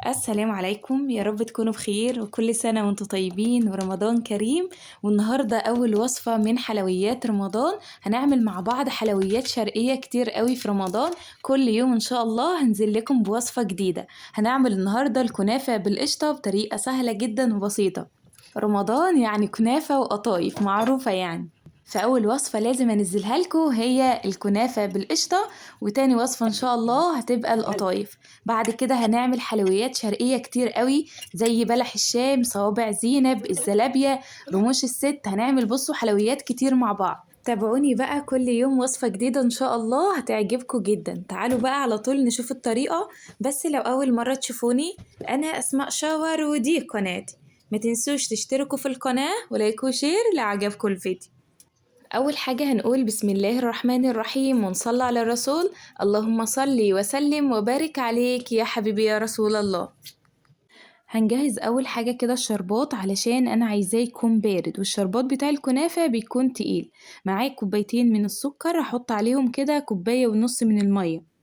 السلام عليكم، يا رب تكونوا بخير وكل سنة وانتم طيبين ورمضان كريم. والنهاردة أول وصفة من حلويات رمضان. هنعمل مع بعض حلويات شرقية كتير قوي في رمضان. كل يوم إن شاء الله هنزل لكم بوصفة جديدة. هنعمل النهاردة الكنافة بالقشطة بطريقة سهلة جدا وبسيطة. رمضان يعني كنافة وقطايف معروفة يعني. فأول وصفة لازم انزلها لكم هي الكنافة بالقشطة، وتاني وصفة ان شاء الله هتبقى القطايف. بعد كده هنعمل حلويات شرقية كتير قوي زي بلح الشام، صوابع زينب، الزلابية، رموش الست. هنعمل بصوا حلويات كتير مع بعض. تابعوني بقى كل يوم وصفة جديدة ان شاء الله هتعجبكم جدا. تعالوا بقى على طول نشوف الطريقة. بس لو اول مرة تشوفوني، انا اسماء شاور ودي قناتي. ما تنسوش تشتركوا في القناة ولايك وشير لعجبكم الفيديو. أول حاجة هنقول بسم الله الرحمن الرحيم ونصلي على الرسول. اللهم صل وسلم وبارك عليك يا حبيبي يا رسول الله. هنجهز أول حاجة كده الشربات علشان أنا عايزاه يكون بارد، والشربات بتاع الكنافة بيكون تقيل. معايا كوبايتين من السكر، هحط عليهم كده كوباية ونص من المية.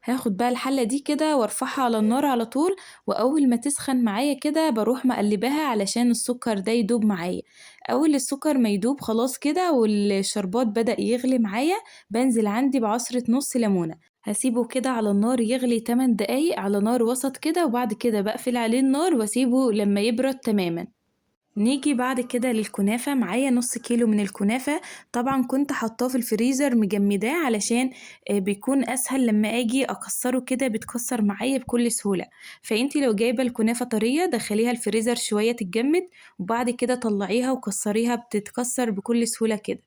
هاخد بقى الحلة دي كده وارفعها على النار على طول، واول ما تسخن معايا كده بروح مقلباها علشان السكر ده يدوب معايا. اول السكر ما يدوب خلاص كده والشربات بدأ يغلي معايا، بنزل عندي بعصرة نص ليمونة. هسيبه كده على النار يغلي 8 دقايق على نار وسط كده، وبعد كده بقفل عليه النار واسيبه لما يبرد تماما. نيجي بعد كده للكنافة. معايا نص كيلو من الكنافة. طبعا كنت حطاه في الفريزر مجمداه علشان بيكون اسهل لما اجي اكسره كده بيتكسر معايا بكل سهولة. فانتي لو جايبة الكنافة طرية دخليها الفريزر شوية تتجمد، وبعد كده طلعيها وكسريها بتتكسر بكل سهولة كده.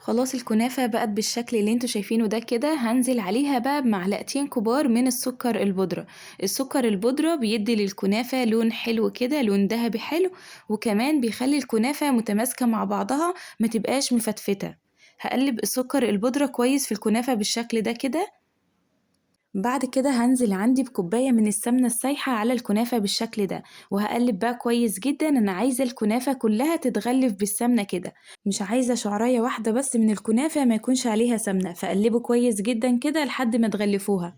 خلاص الكنافة بقت بالشكل اللي انتوا شايفينه ده كده. هنزل عليها بقى بمعلقتين كبار من السكر البودرة. السكر البودرة بيدي للكنافة لون حلو كده، لون ذهبي حلو، وكمان بيخلي الكنافة متماسكة مع بعضها ما تبقاش مفتفتة. هقلب السكر البودرة كويس في الكنافة بالشكل ده كده. بعد كده هنزل عندي بكوباية من السمنة السايحة على الكنافة بالشكل ده، وهقلب بقى كويس جدا. انا عايزة الكنافة كلها تتغلف بالسمنة كده، مش عايزة شعراية واحدة بس من الكنافة ما يكونش عليها سمنة. فقلبوا كويس جدا كده لحد ما تغلفوها.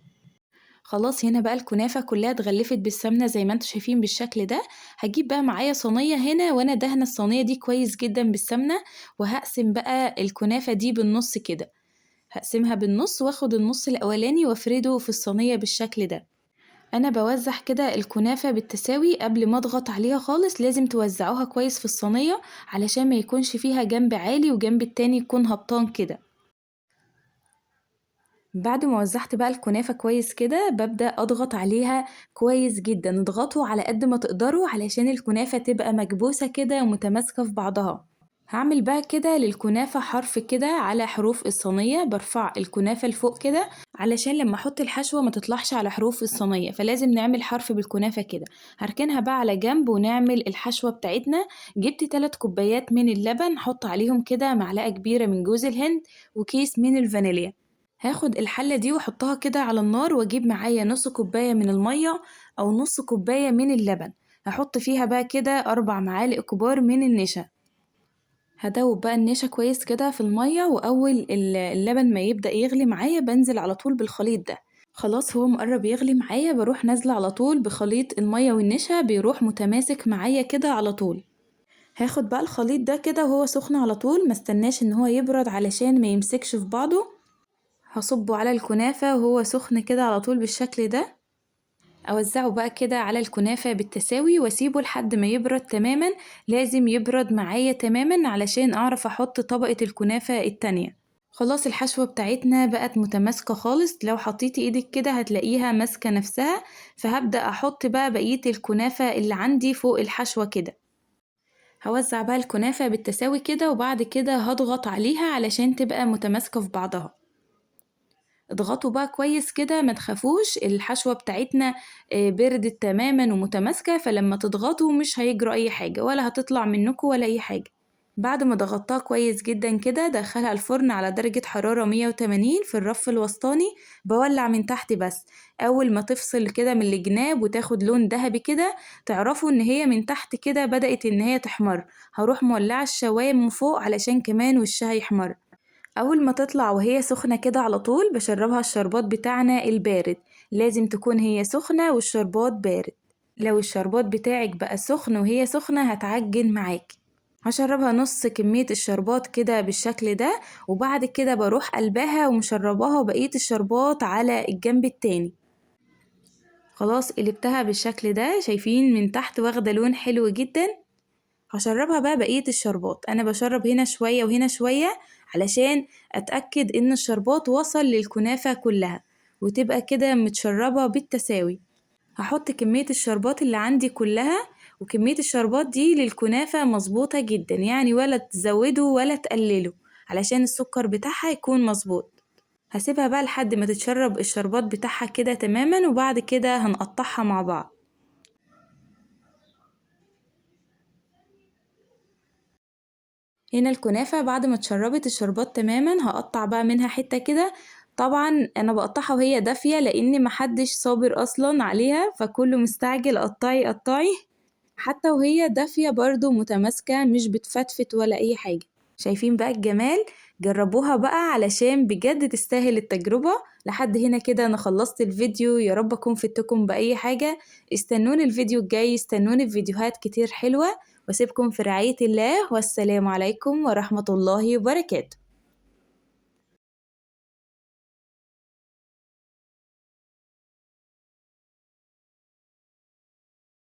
خلاص هنا بقى الكنافة كلها اتغلفت بالسمنة زي ما انتوا شايفين بالشكل ده. هجيب بقى معايا صينية هنا وانا دهنة الصينية دي كويس جدا بالسمنة، وهقسم بقى الكنافة دي بالنص كده. هقسمها بالنص واخد النص الاولاني وافرده في الصينية بالشكل ده. انا بوزع كده الكنافة بالتساوي قبل ما اضغط عليها خالص. لازم توزعوها كويس في الصينية علشان ما يكونش فيها جنب عالي وجنب التاني يكون هبطان كده. بعد ما وزعت بقى الكنافة كويس كده ببدأ اضغط عليها كويس جدا. اضغطوا على قد ما تقدروا علشان الكنافة تبقى مكبوسة كده ومتماسكة في بعضها. هعمل بقى كده للكنافة حرف كده على حروف الصينية. برفع الكنافة لفوق كده علشان لما احط الحشوة ما تطلعش على حروف الصينية، فلازم نعمل حرف بالكنافة كده. هركنها بقى على جنب ونعمل الحشوة بتاعتنا. جبت 3 كوبايات من اللبن، حط عليهم كده معلقة كبيرة من جوز الهند وكيس من الفانيليا. هاخد الحلة دي واحطها كده على النار، واجيب معايا نص كوباية من المية او نص كوباية من اللبن. هحط فيها بقى كده 4 معالق كبار من النشا. هدوب بقى النشا كويس كده في المية، وأول اللبن ما يبدأ يغلي معايا بنزل على طول بالخليط ده. خلاص هو مقرب يغلي معايا بروح نازلة على طول بخليط المية والنشا، بيروح متماسك معايا كده على طول. هاخد بقى الخليط ده كده وهو سخن على طول، ما استناش ان هو يبرد علشان ما يمسكش في بعضه. هصبه على الكنافة وهو سخن كده على طول بالشكل ده. اوزعه بقى كده على الكنافة بالتساوي واسيبه لحد ما يبرد تماما. لازم يبرد معايا تماما علشان اعرف احط طبقة الكنافة التانية. خلاص الحشوة بتاعتنا بقت متماسكة خالص، لو حطيتي ايدك كده هتلاقيها ماسكة نفسها. فهبدأ احط بقى بقية الكنافة اللي عندي فوق الحشوة كده. هوزع بقى الكنافة بالتساوي كده، وبعد كده هضغط عليها علشان تبقى متماسكة في بعضها. اضغطوا بقى كويس كده، ما تخافوش الحشوة بتاعتنا بردت تماما ومتماسكة، فلما تضغطوا مش هيجرى اي حاجة ولا هتطلع منكم ولا اي حاجة. بعد ما ضغطتها كويس جدا كده دخلها الفرن على درجة حرارة 180 في الرف الوسطاني. بولع من تحت بس. اول ما تفصل كده من الجناب وتاخد لون ذهبي كده، تعرفوا ان هي من تحت كده بدأت ان هي تحمر. هروح مولعة الشواية من فوق علشان كمان وشها يحمر. أول ما تطلع وهي سخنة كده على طول بشربها الشربات بتاعنا البارد، لازم تكون هي سخنة والشربات بارد. لو الشربات بتاعك بقى سخن وهي سخنة هتعجن معاكي. هشربها نص كمية الشربات كده بالشكل ده، وبعد كده بروح قلبها ومشرباها بقية الشربات على الجنب التاني. خلاص قلبتها بالشكل ده، شايفين من تحت واخدة لون حلو جدا. هشربها بقى بقية الشربات، أنا بشرب هنا شوية وهنا شوية علشان أتأكد إن الشربات وصل للكنافة كلها وتبقى كده متشربة بالتساوي. هحط كمية الشربات اللي عندي كلها، وكمية الشربات دي للكنافة مظبوطة جدا، يعني ولا تزودوا ولا تقللوا علشان السكر بتاعها يكون مظبوط. هسيبها بقى لحد ما تتشرب الشربات بتاعها كده تماما، وبعد كده هنقطعها مع بعض. هنا الكنافة بعد ما اتشربت الشربات تماما هقطع بقى منها حتة كده. طبعا انا بقطعها وهي دافية لان محدش صابر اصلا عليها، فكله مستعجل قطعي قطعي. حتى وهي دافية برضو متماسكة مش بتفتفت ولا اي حاجة. شايفين بقى الجمال؟ جربوها بقى علشان بجد تستاهل التجربة. لحد هنا كده انا خلصت الفيديو، يا رب اكون فدتكم بأي حاجة. استنوني الفيديو الجاي، استنوني في فيديوهات كتير حلوة، واسيبكم في رعاية الله، والسلام عليكم ورحمة الله وبركاته.